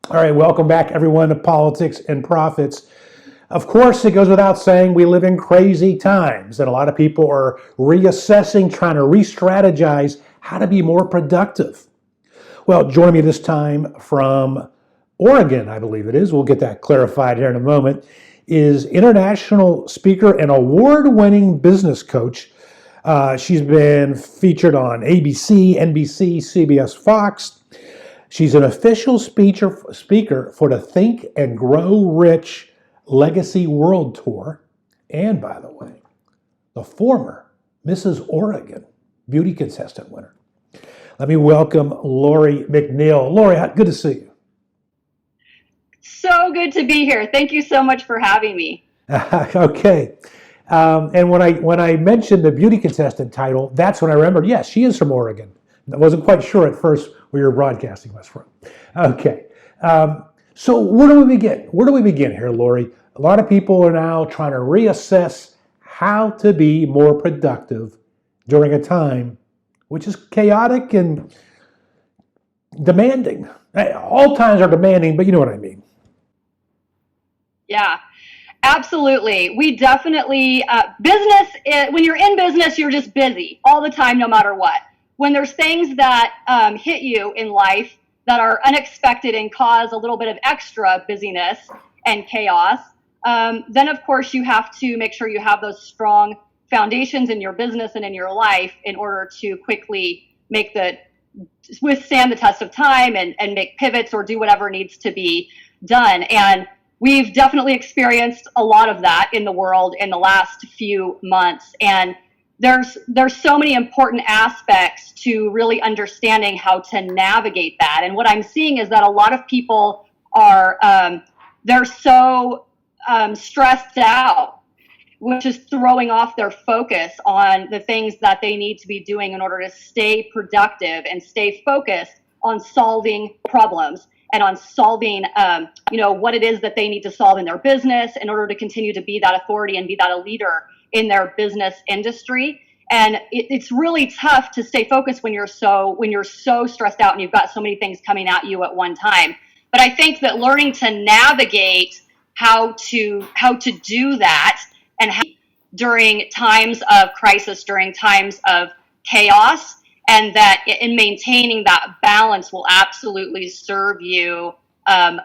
All right, welcome back, everyone, to Politics and Profits. Of course, it goes without saying we live in crazy times, and a lot of people are reassessing, trying to re strategize how to be more productive. Well, joining me this time from Oregon, I believe it is, we'll get that clarified here in a moment, is international speaker and award winning business coach. She's been featured on ABC, NBC, CBS, Fox. She's an official speaker for the Think and Grow Rich Legacy World Tour. And by the way, the former Mrs. Oregon beauty contestant winner. Let me welcome Lori McNeil. Lori, good to see you. So good to be here. Thank you so much for having me. Okay. And when I mentioned the beauty contestant title, that's when I remembered, yes, she is from Oregon. I wasn't quite sure at first where your broadcasting was from. Okay. So where do we begin? Where do we begin here, Lori? A lot of people are now trying to reassess how to be more productive during a time which is chaotic and demanding. All times are demanding, but you know what I mean. Yeah, absolutely. We definitely, when you're in business, you're just busy all the time, no matter what. When there's things that hit you in life that are unexpected and cause a little bit of extra busyness and chaos, then of course you have to make sure you have those strong foundations in your business and in your life in order to quickly withstand the test of time and make pivots or do whatever needs to be done. And we've definitely experienced a lot of that in the world in the last few months. And there's so many important aspects to really understanding how to navigate that. And what I'm seeing is that a lot of people are they're so stressed out, which is throwing off their focus on the things that they need to be doing in order to stay productive and stay focused on solving problems and on solving what it is that they need to solve in their business in order to continue to be that authority and be that a leader in their business industry. And it's really tough to stay focused when you're so stressed out and you've got so many things coming at you at one time. But I think that learning to navigate how to do that and during times of crisis, during times of chaos, and that in maintaining that balance will absolutely serve you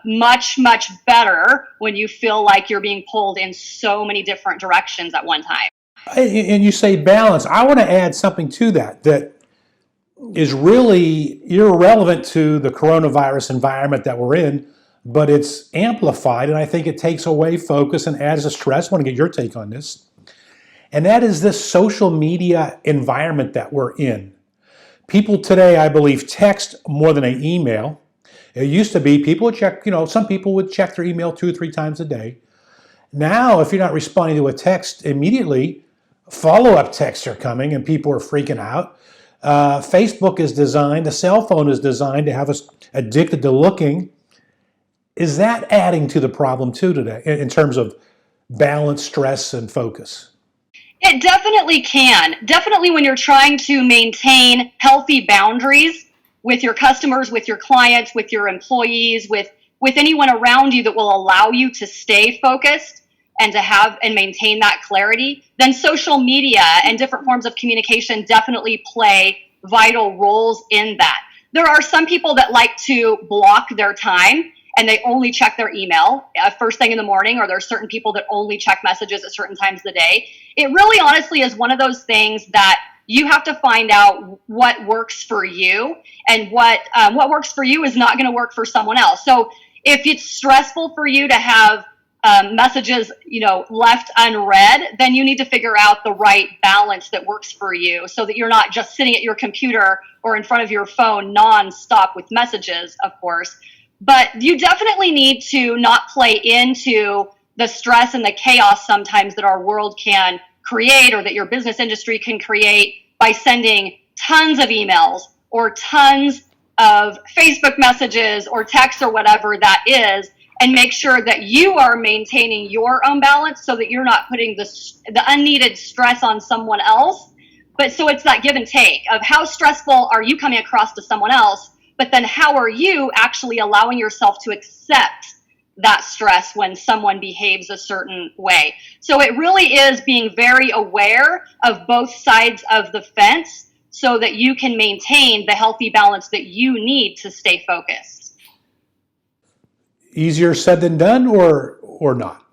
much, much better when you feel like you're being pulled in so many different directions at one time. And you say balance. I want to add something to that is really irrelevant to the coronavirus environment that we're in, but it's amplified, and I think it takes away focus and adds a stress. I want to get your take on this. And that is this social media environment that we're in. People today, I believe, text more than they email. It used to be people would check, some people would check their email 2 or 3 times a day. Now, if you're not responding to a text immediately, follow-up texts are coming and people are freaking out. Facebook is designed, the cell phone is designed to have us addicted to looking. Is that adding to the problem too today in terms of balance, stress, and focus? It definitely can. Definitely when you're trying to maintain healthy boundaries with your customers, with your clients, with your employees, with anyone around you that will allow you to stay focused and to have and maintain that clarity, then social media and different forms of communication definitely play vital roles in that. There are some people that like to block their time and they only check their email first thing in the morning, or there are certain people that only check messages at certain times of the day. It really honestly is one of those things that you have to find out what works for you, and what works for you is not going to work for someone else. So if it's stressful for you to have messages, left unread, then you need to figure out the right balance that works for you so that you're not just sitting at your computer or in front of your phone nonstop with messages, of course. But you definitely need to not play into the stress and the chaos sometimes that our world can create, or that your business industry can create, by sending tons of emails or tons of Facebook messages or texts or whatever that is, and make sure that you are maintaining your own balance so that you're not putting the unneeded stress on someone else. But so it's that give and take of how stressful are you coming across to someone else, but then how are you actually allowing yourself to accept that stress when someone behaves a certain way? So it really is being very aware of both sides of the fence so that you can maintain the healthy balance that you need to stay focused. Easier said than done, or not?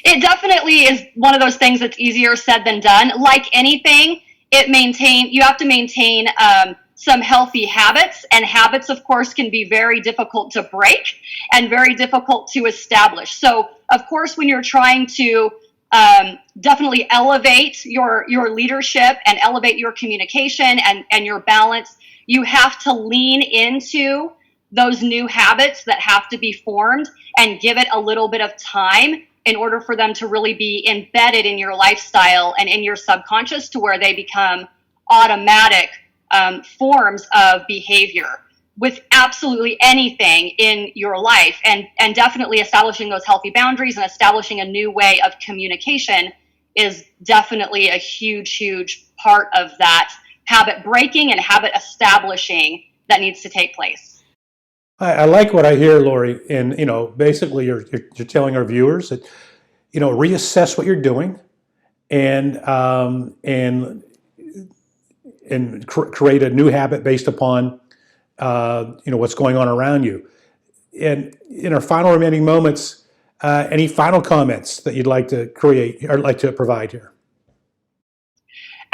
It definitely is one of those things that's easier said than done. Like anything, you have to maintain some healthy habits, and habits, of course, can be very difficult to break and very difficult to establish. So, of course, when you're trying to definitely elevate your leadership and elevate your communication and your balance, you have to lean into those new habits that have to be formed and give it a little bit of time in order for them to really be embedded in your lifestyle and in your subconscious to where they become automatic forms of behavior with absolutely anything in your life. And definitely establishing those healthy boundaries and establishing a new way of communication is definitely a huge, huge part of that habit breaking and habit establishing that needs to take place. I like what I hear, Lori, and basically you're telling our viewers that reassess what you're doing, and create a new habit based upon what's going on around you. And in our final remaining moments, any final comments that you'd like to create or like to provide here?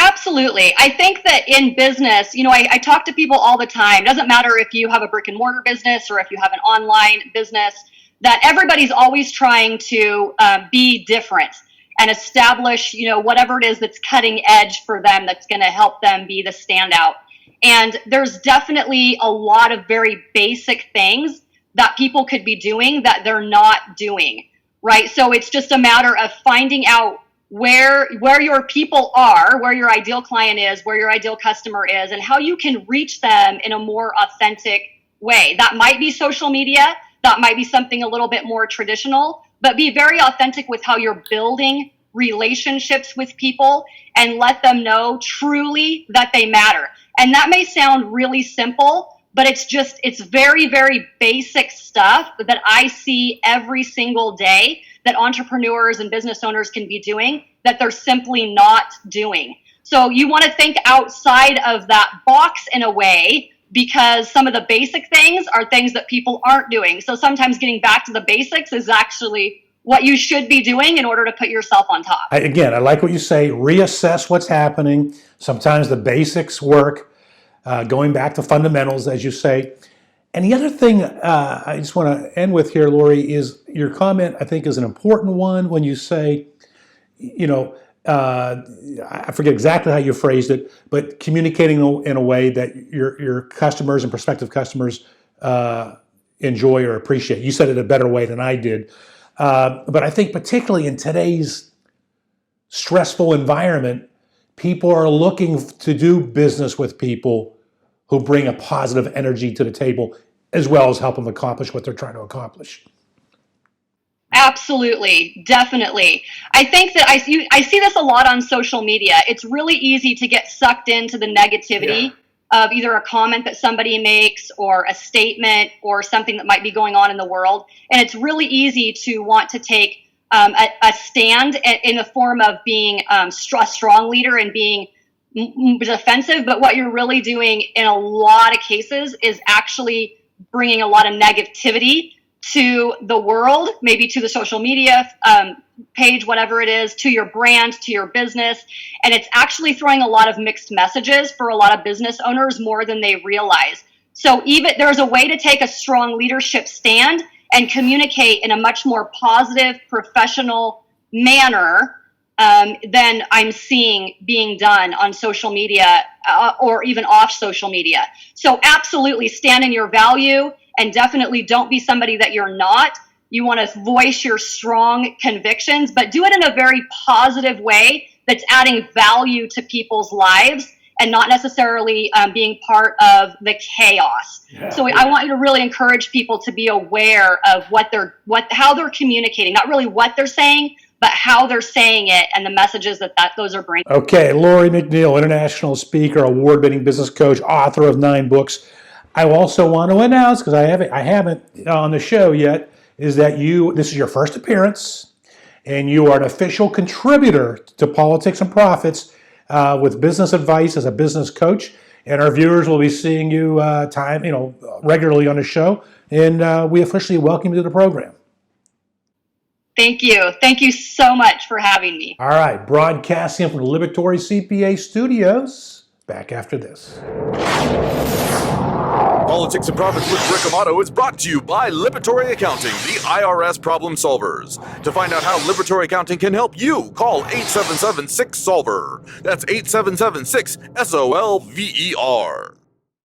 Absolutely. I think that in business, I talk to people all the time. It doesn't matter if you have a brick and mortar business or if you have an online business, that everybody's always trying to be different and establish, whatever it is that's cutting edge for them that's going to help them be the standout. And there's definitely a lot of very basic things that people could be doing that they're not doing, right? So it's just a matter of finding out where your people are, where your ideal client is, where your ideal customer is, and how you can reach them in a more authentic way. That might be social media, that might be something a little bit more traditional, but be very authentic with how you're building relationships with people and let them know truly that they matter. And that may sound really simple, but it's very, very basic stuff that I see every single day that entrepreneurs and business owners can be doing that they're simply not doing. So you want to think outside of that box in a way, because some of the basic things are things that people aren't doing. So sometimes getting back to the basics is actually what you should be doing in order to put yourself on top. I like what you say, reassess what's happening. Sometimes the basics work, going back to fundamentals, as you say. And the other thing I just want to end with here, Lori, is your comment, I think, is an important one when you say, I forget exactly how you phrased it, but communicating in a way that your customers and prospective customers enjoy or appreciate. You said it a better way than I did. But I think particularly in today's stressful environment, people are looking to do business with people who bring a positive energy to the table, as well as help them accomplish what they're trying to accomplish. Absolutely, definitely. I think that I see this a lot on social media. It's really easy to get sucked into the negativity of either a comment that somebody makes or a statement or something that might be going on in the world. And it's really easy to want to take a stand in the form of being a strong leader and being defensive. But what you're really doing in a lot of cases is actually bringing a lot of negativity to the world, maybe to the social media page, whatever it is, to your brand, to your business. And it's actually throwing a lot of mixed messages for a lot of business owners more than they realize. So even there's a way to take a strong leadership stand and communicate in a much more positive, professional manner than I'm seeing being done on social media or even off social media. So absolutely stand in your value and definitely don't be somebody that you're not. You want to voice your strong convictions, but do it in a very positive way that's adding value to people's lives and not necessarily being part of the chaos. Yeah. So I want you to really encourage people to be aware of how they're communicating, not really what they're saying, but how they're saying it and the messages that those are bringing. Okay, Lori McNeil, international speaker, award-winning business coach, author of 9 books. I also want to announce, because I haven't on the show yet, is that this is your first appearance, and you are an official contributor to Politics and Profits with business advice as a business coach. And our viewers will be seeing you regularly on the show, and we officially welcome you to the program. Thank you. Thank you so much for having me. All right, broadcasting from the Liberatory CPA studios. Back after this. Politics and Profits with Rick Amato is brought to you by Liberatory Accounting, the IRS problem solvers. To find out how Liberatory Accounting can help you, call 877-6-SOLVER. That's 877-6-SOLVER.